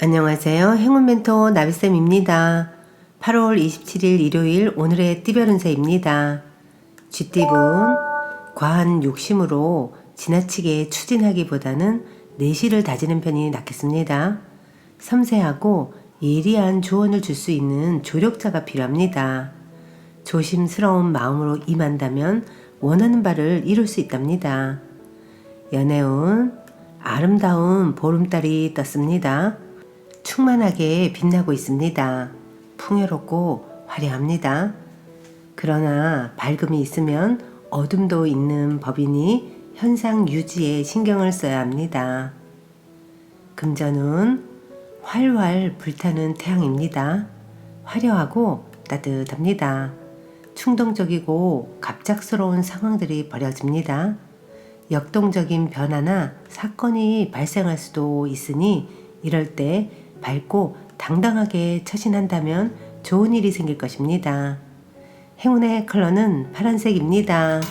안녕하세요. 행운 멘토 나비쌤입니다. 8월 27일 일요일 오늘의 띠별 운세입니다. 쥐띠분 과한 욕심으로 지나치게 추진하기보다는 내실을 다지는 편이 낫겠습니다. 섬세하고 예리한 조언을 줄 수 있는 조력자가 필요합니다. 조심스러운 마음으로 임한다면 원하는 바를 이룰 수 있답니다. 연애운 아름다운 보름달이 떴습니다. 충만하게 빛나고 있습니다. 풍요롭고 화려합니다. 그러나 밝음이 있으면 어둠도 있는 법이니 현상 유지에 신경을 써야 합니다. 금전은 활활 불타는 태양입니다. 화려하고 따뜻합니다. 충동적이고 갑작스러운 상황들이 벌어집니다. 역동적인 변화나 사건이 발생할 수도 있으니 이럴 때 밝고 당당하게 처신한다면 좋은 일이 생길 것입니다. 행운의 컬러는 파란색입니다.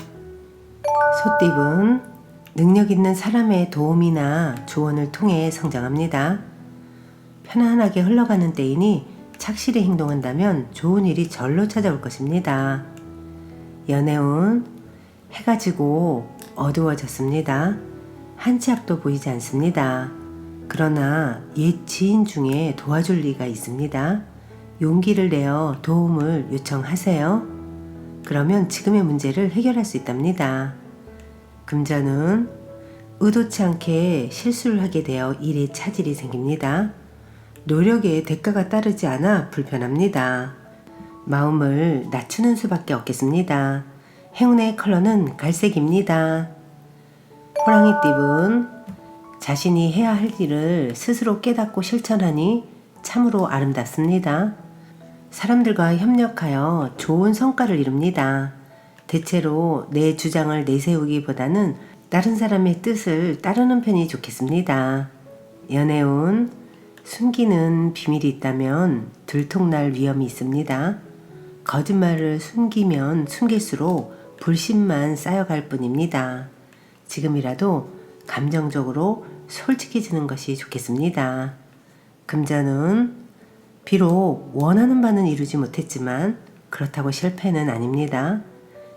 소띠분 능력 있는 사람의 도움이나 조언을 통해 성장합니다. 편안하게 흘러가는 때이니 착실히 행동한다면 좋은 일이 절로 찾아올 것입니다. 연애운 해가 지고 어두워졌습니다. 한 치 앞도 보이지 않습니다. 그러나 옛 지인 중에 도와줄 리가 있습니다. 용기를 내어 도움을 요청하세요. 그러면 지금의 문제를 해결할 수 있답니다. 금전은 의도치 않게 실수를 하게 되어 일에 차질이 생깁니다. 노력에 대가가 따르지 않아 불편합니다. 마음을 낮추는 수밖에 없겠습니다. 행운의 컬러는 갈색입니다. 호랑이띠분 자신이 해야 할 일을 스스로 깨닫고 실천하니 참으로 아름답습니다. 사람들과 협력하여 좋은 성과를 이룹니다. 대체로 내 주장을 내세우기보다는 다른 사람의 뜻을 따르는 편이 좋겠습니다. 연애운 숨기는 비밀이 있다면 들통날 위험이 있습니다. 거짓말을 숨기면 숨길수록 불신만 쌓여갈 뿐입니다. 지금이라도 감정적으로 솔직해지는 것이 좋겠습니다. 금전은 비록 원하는 바는 이루지 못했지만 그렇다고 실패는 아닙니다.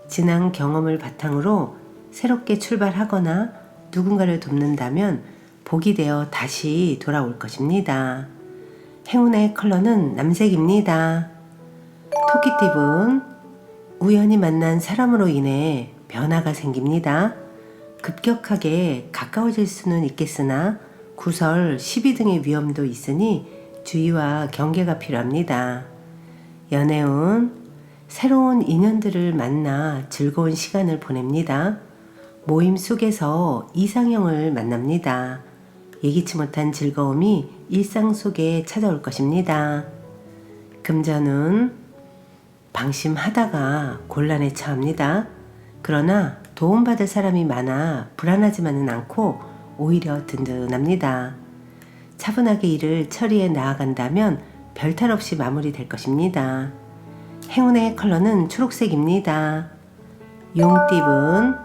지난 경험을 바탕으로 새롭게 출발하거나 누군가를 돕는다면 복이 되어 다시 돌아올 것입니다. 행운의 컬러는 남색입니다. 토끼띠분 우연히 만난 사람으로 인해 변화가 생깁니다. 급격하게 가까워질 수는 있겠으나 구설, 시비 등의 위험도 있으니 주의와 경계가 필요합니다. 연애운 새로운 인연들을 만나 즐거운 시간을 보냅니다. 모임 속에서 이상형을 만납니다. 예기치 못한 즐거움이 일상 속에 찾아올 것입니다. 금전은 방심하다가 곤란에 처합니다. 그러나 도움받을 사람이 많아 불안하지만은 않고 오히려 든든합니다. 차분하게 일을 처리해 나아간다면 별탈 없이 마무리될 것입니다. 행운의 컬러는 초록색입니다. 용띠분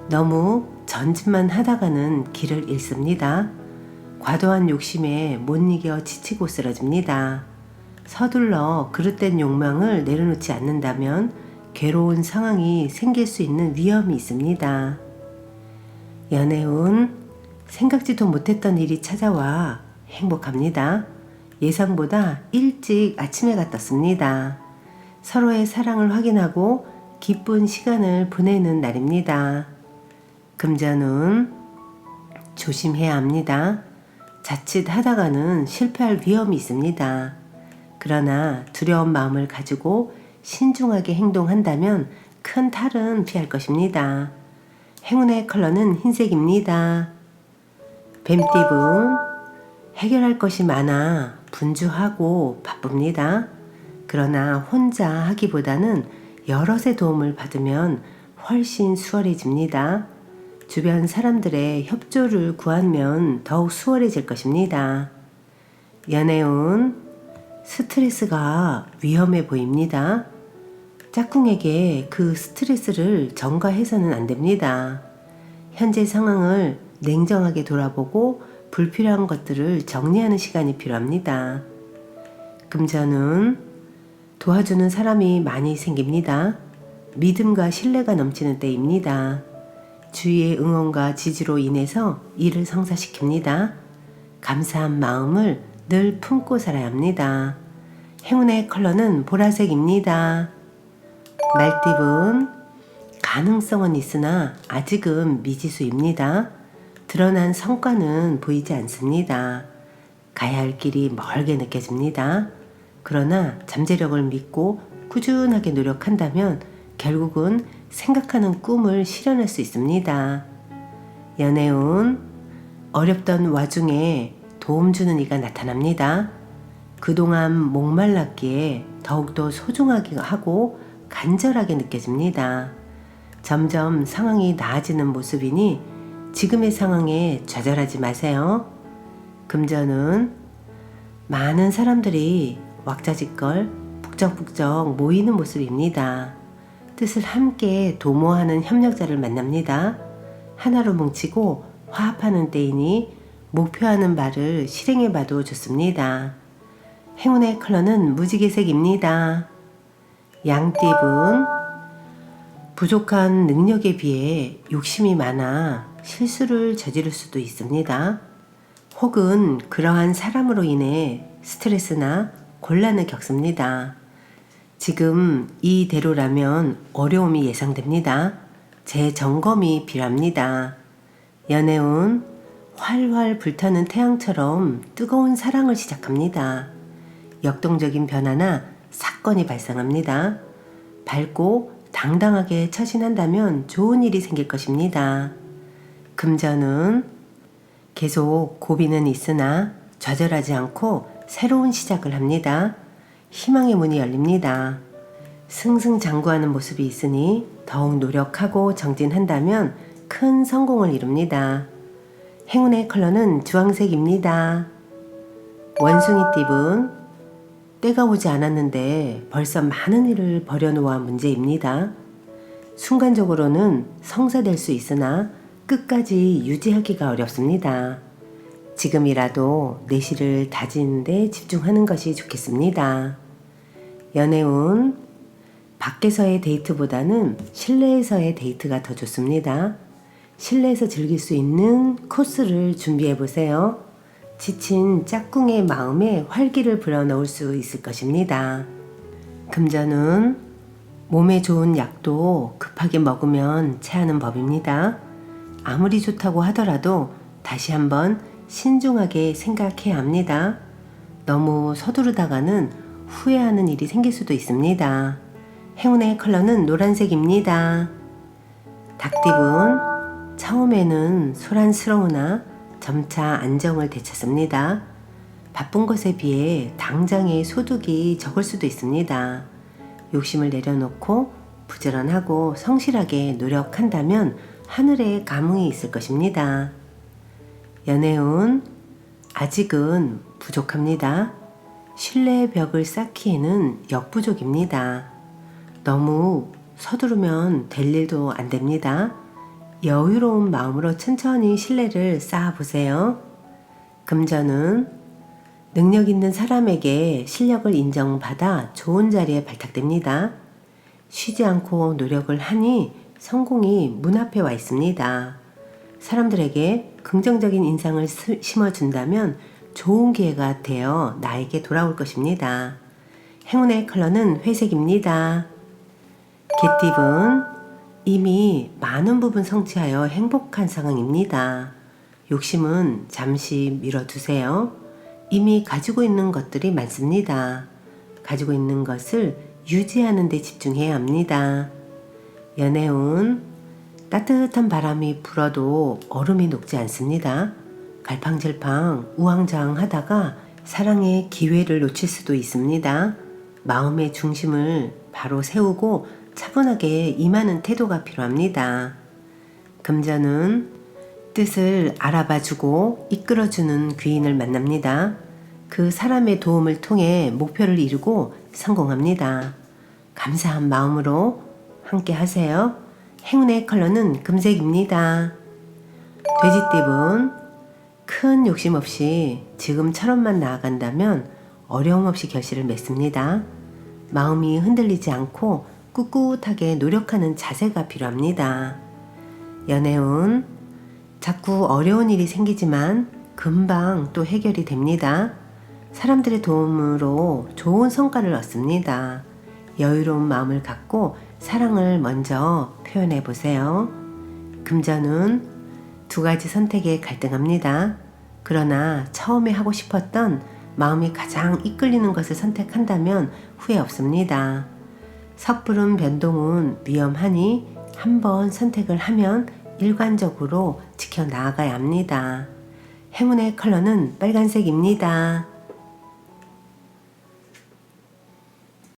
너무 전진만 하다가는 길을 잃습니다. 과도한 욕심에 못 이겨 지치고 쓰러집니다. 서둘러 그릇된 욕망을 내려놓지 않는다면 괴로운 상황이 생길 수 있는 위험이 있습니다. 연애운 생각지도 못했던 일이 찾아와 행복합니다. 예상보다 일찍 아침 해가 떴습니다. 서로의 사랑을 확인하고 기쁜 시간을 보내는 날입니다. 금전운 조심해야 합니다. 자칫 하다가는 실패할 위험이 있습니다. 그러나 두려운 마음을 가지고 신중하게 행동한다면 큰 탈은 피할 것입니다. 행운의 컬러는 흰색입니다. 뱀띠분 해결할 것이 많아 분주하고 바쁩니다. 그러나 혼자 하기보다는 여럿의 도움을 받으면 훨씬 수월해집니다. 주변 사람들의 협조를 구하면 더욱 수월해질 것입니다. 연애운 스트레스가 위험해 보입니다. 짝꿍에게 그 스트레스를 전가해서는 안 됩니다. 현재 상황을 냉정하게 돌아보고 불필요한 것들을 정리하는 시간이 필요합니다. 금전운, 도와주는 사람이 많이 생깁니다. 믿음과 신뢰가 넘치는 때입니다. 주위의 응원과 지지로 인해서 일을 성사시킵니다. 감사한 마음을 늘 품고 살아야 합니다. 행운의 컬러는 보라색입니다. 말띠분, 가능성은 있으나 아직은 미지수입니다. 드러난 성과는 보이지 않습니다. 가야 할 길이 멀게 느껴집니다. 그러나 잠재력을 믿고 꾸준하게 노력한다면 결국은 생각하는 꿈을 실현할 수 있습니다. 연애운, 어렵던 와중에 도움 주는 이가 나타납니다. 그동안 목말랐기에 더욱더 소중하게 하고 간절하게 느껴집니다. 점점 상황이 나아지는 모습이니 지금의 상황에 좌절하지 마세요. 금전은 많은 사람들이 왁자지껄 북적북적 모이는 모습입니다. 뜻을 함께 도모하는 협력자를 만납니다. 하나로 뭉치고 화합하는 때이니 목표하는 바를 실행해봐도 좋습니다. 행운의 컬러는 무지개색입니다. 양띠분, 부족한 능력에 비해 욕심이 많아 실수를 저지를 수도 있습니다. 혹은 그러한 사람으로 인해 스트레스나 곤란을 겪습니다. 지금 이대로라면 어려움이 예상됩니다. 재점검이 필요합니다. 연애운, 활활 불타는 태양처럼 뜨거운 사랑을 시작합니다. 역동적인 변화나 사건이 발생합니다. 밝고 당당하게 처신한다면 좋은 일이 생길 것입니다. 금전은 계속 고비는 있으나 좌절하지 않고 새로운 시작을 합니다. 희망의 문이 열립니다. 승승장구하는 모습이 있으니 더욱 노력하고 정진한다면 큰 성공을 이룹니다. 행운의 컬러는 주황색입니다. 원숭이띠분, 때가 오지 않았는데 벌써 많은 일을 버려놓아 문제입니다. 순간적으로는 성사될 수 있으나 끝까지 유지하기가 어렵습니다. 지금이라도 내실을 다지는 데 집중하는 것이 좋겠습니다. 연애운, 밖에서의 데이트보다는 실내에서의 데이트가 더 좋습니다. 실내에서 즐길 수 있는 코스를 준비해 보세요. 지친 짝꿍의 마음에 활기를 불어넣을 수 있을 것입니다. 금전운, 몸에 좋은 약도 급하게 먹으면 체하는 법입니다. 아무리 좋다고 하더라도 다시 한번 신중하게 생각해야 합니다. 너무 서두르다가는 후회하는 일이 생길 수도 있습니다. 행운의 컬러는 노란색입니다. 닭띠분, 처음에는 소란스러우나 점차 안정을 되찾습니다. 바쁜 것에 비해 당장의 소득이 적을 수도 있습니다. 욕심을 내려놓고 부지런하고 성실하게 노력한다면 하늘에 감흥이 있을 것입니다. 연애운, 아직은 부족합니다. 신뢰의 벽을 쌓기에는 역부족입니다. 너무 서두르면 될 일도 안 됩니다. 여유로운 마음으로 천천히 신뢰를 쌓아보세요. 금전은 능력 있는 사람에게 실력을 인정받아 좋은 자리에 발탁됩니다. 쉬지 않고 노력을 하니 성공이 문 앞에 와 있습니다. 사람들에게 긍정적인 인상을 심어준다면 좋은 기회가 되어 나에게 돌아올 것입니다. 행운의 컬러는 회색입니다. 개띠분, 이미 많은 부분 성취하여 행복한 상황입니다. 욕심은 잠시 밀어두세요. 이미 가지고 있는 것들이 많습니다. 가지고 있는 것을 유지하는 데 집중해야 합니다. 연애운, 따뜻한 바람이 불어도 얼음이 녹지 않습니다. 갈팡질팡 우왕좌왕하다가 사랑의 기회를 놓칠 수도 있습니다. 마음의 중심을 바로 세우고 차분하게 임하는 태도가 필요합니다. 금전은 뜻을 알아봐주고 이끌어주는 귀인을 만납니다. 그 사람의 도움을 통해 목표를 이루고 성공합니다. 감사한 마음으로 함께 하세요. 행운의 컬러는 금색입니다. 돼지띠분, 큰 욕심 없이 지금처럼만 나아간다면 어려움 없이 결실을 맺습니다. 마음이 흔들리지 않고 꿋꿋하게 노력하는 자세가 필요합니다. 연애운, 자꾸 어려운 일이 생기지만 금방 또 해결이 됩니다. 사람들의 도움으로 좋은 성과를 얻습니다. 여유로운 마음을 갖고 사랑을 먼저 표현해 보세요. 금전운, 두 가지 선택에 갈등합니다. 그러나 처음에 하고 싶었던 마음이 가장 이끌리는 것을 선택한다면 후회 없습니다. 섣부른 변동은 위험하니 한번 선택을 하면 일관적으로 지켜나가야 합니다. 행운의 컬러는 빨간색입니다.